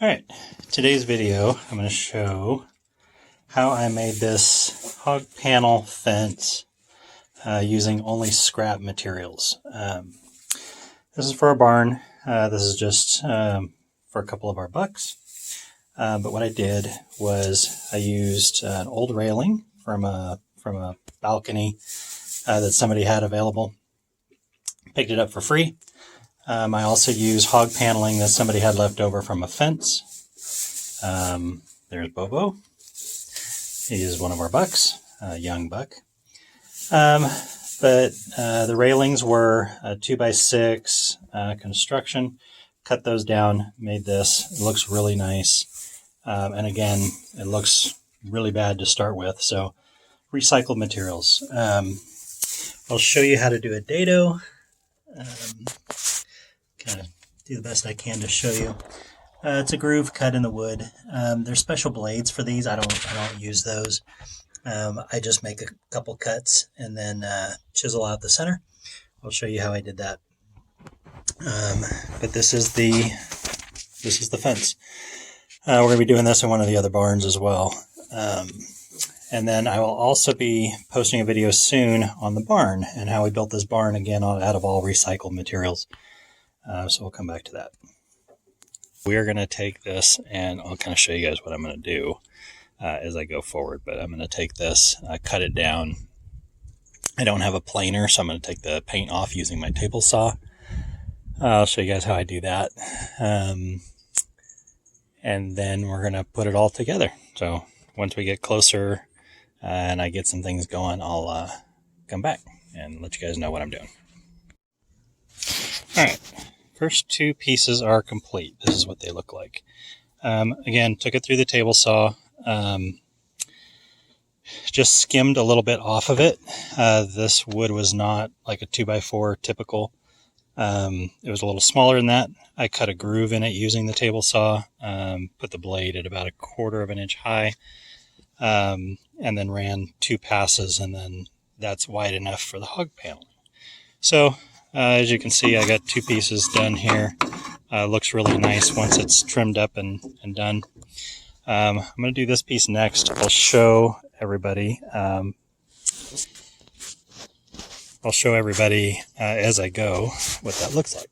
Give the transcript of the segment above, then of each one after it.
Alright, today's video I'm going to show how I made this hog panel fence using only scrap materials. This is for a barn. This is just for a couple of our bucks. But what I did was I used an old railing from a balcony that somebody had available. Picked it up for free. I also use hog paneling that somebody had left over from a fence. There's Bobo. He is one of our bucks, a young buck. But the railings were a 2x6 construction. Cut those down, made this. It looks really nice. And again, it looks really bad to start with. So recycled materials. I'll show you how to do a dado. Kind of do the best I can to show you. It's a groove cut in the wood. There's special blades for these. I don't use those. I just make a couple cuts and then chisel out the center. I'll show you how I did that. But this is the fence. We're going to be doing this in one of the other barns as well. And then I will also be posting a video soon on the barn and how we built this barn again out of all recycled materials. So we'll come back to that. We're going to take this and I'll kind of show you guys what I'm going to do as I go forward. But I'm going to take this, cut it down. I don't have a planer, so I'm going to take the paint off using my table saw. I'll show you guys how I do that. And then we're going to put it all together. So once we get closer and I get some things going, I'll come back and let you guys know what I'm doing. All right. First two pieces are complete. This is what they look like. Again, took it through the table saw. Just skimmed a little bit off of it. This wood was not like a 2x4 typical. It was a little smaller than that. I cut a groove in it using the table saw. Put the blade at about 1/4 of an inch high. And then ran 2 passes, and then that's wide enough for the hog panel. So as you can see, I got 2 pieces done here. Looks really nice once it's trimmed up and done. I'm going to do this piece next. I'll show everybody. As I go what that looks like.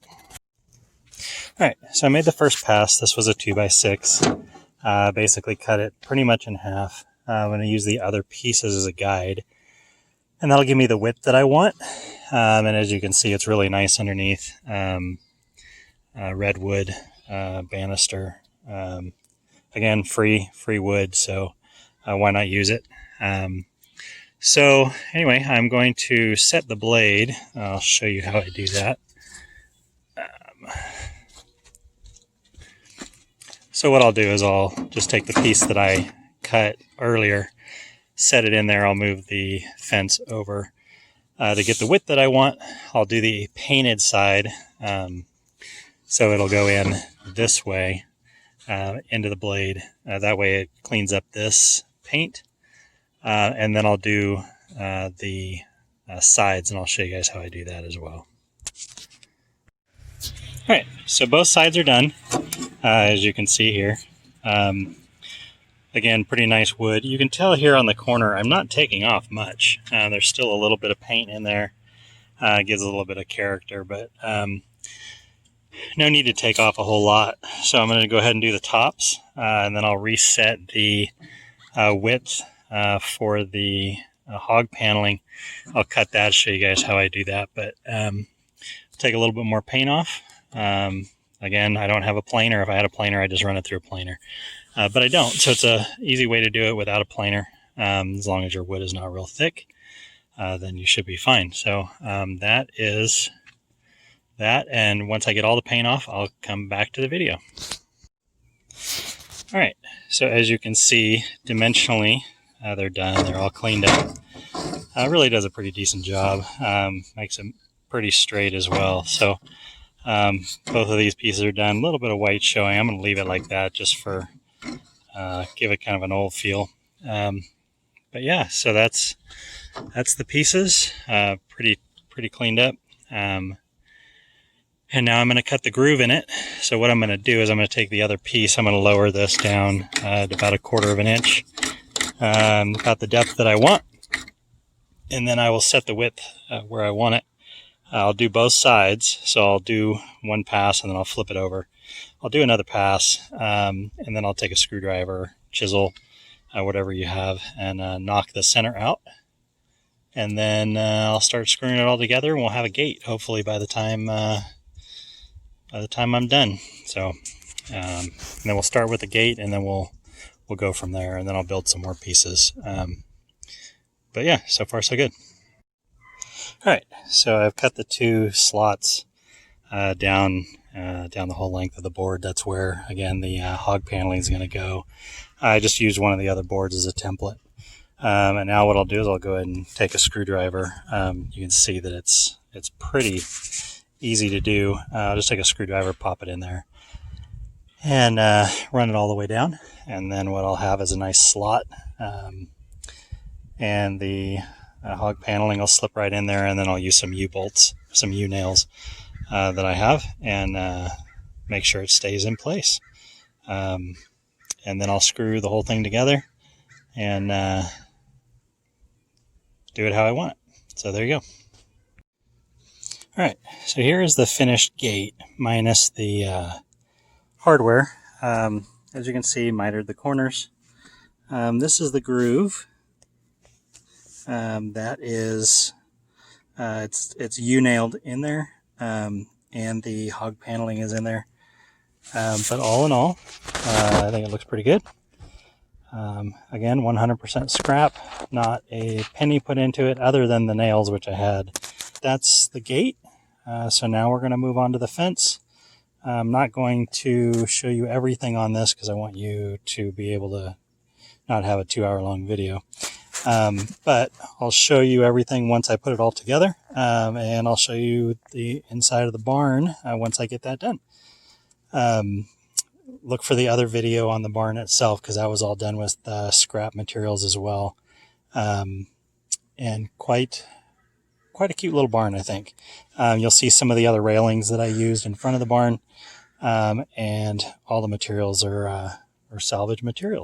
All right, so I made the first pass. This was a 2x6. Basically cut it pretty much in half. I'm going to use the other pieces as a guide, and that'll give me the width that I want. And as you can see, it's really nice underneath. Redwood banister. Again, free wood, so why not use it? So anyway, I'm going to set the blade. I'll show you how I do that. So what I'll do is I'll just take the piece that I cut earlier, set it in there. I'll move the fence over to get the width that I want. I'll do the painted side, so it'll go in this way into the blade. That way it cleans up this paint. And then I'll do the sides, and I'll show you guys how I do that as well. All right, so both sides are done, as you can see here. Again, pretty nice wood. You can tell here on the corner, I'm not taking off much. There's still a little bit of paint in there. Gives a little bit of character, but no need to take off a whole lot. So I'm going to go ahead and do the tops, and then I'll reset the width for the hog paneling. I'll cut that, show you guys how I do that, but take a little bit more paint off. Again, I don't have a planer. If I had a planer, I'd just run it through a planer. But I don't, so it's an easy way to do it without a planer. As long as your wood is not real thick, then you should be fine. So that is that, and once I get all the paint off, I'll come back to the video. All right, so as you can see, dimensionally, they're done. They're all cleaned up. Really does a pretty decent job. Makes it pretty straight as well. So both of these pieces are done. A little bit of white showing. I'm going to leave it like that just for give it kind of an old feel. But yeah, so that's the pieces. Pretty cleaned up. And now I'm going to cut the groove in it. So what I'm going to do is I'm going to take the other piece, I'm going to lower this down to about 1/4 of an inch, about the depth that I want. And then I will set the width where I want it. I'll do both sides. So I'll do one pass and then I'll flip it over. I'll do another pass and then I'll take a screwdriver, chisel, whatever you have, and knock the center out. And then I'll start screwing it all together and we'll have a gate hopefully by the time I'm done. So and then we'll start with the gate and then we'll go from there, and then I'll build some more pieces. But yeah, so far so good. All right, so I've cut the 2 slots down the whole length of the board. That's where, again, the hog paneling is going to go. I just used one of the other boards as a template. And now what I'll do is I'll go ahead and take a screwdriver. You can see that it's pretty easy to do. I'll just take a screwdriver, pop it in there, and run it all the way down. And then what I'll have is a nice slot. And the hog paneling will slip right in there, and then I'll use some U-bolts, some U-nails that I have, and make sure it stays in place. And then I'll screw the whole thing together and do it how I want it. So there you go. All right, so here is the finished gate minus the hardware. As you can see, mitered the corners. This is the groove. That is, it's U-nailed in there, and the hog paneling is in there. But all in all, I think it looks pretty good. Again, 100% scrap, not a penny put into it other than the nails, which I had. That's the gate. So now we're going to move on to the fence. I'm not going to show you everything on this because I want you to be able to not have a 2-hour-long video. But I'll show you everything once I put it all together, and I'll show you the inside of the barn once I get that done. Look for the other video on the barn itself because that was all done with scrap materials as well, and quite a cute little barn, I think. You'll see some of the other railings that I used in front of the barn, and all the materials are salvage materials.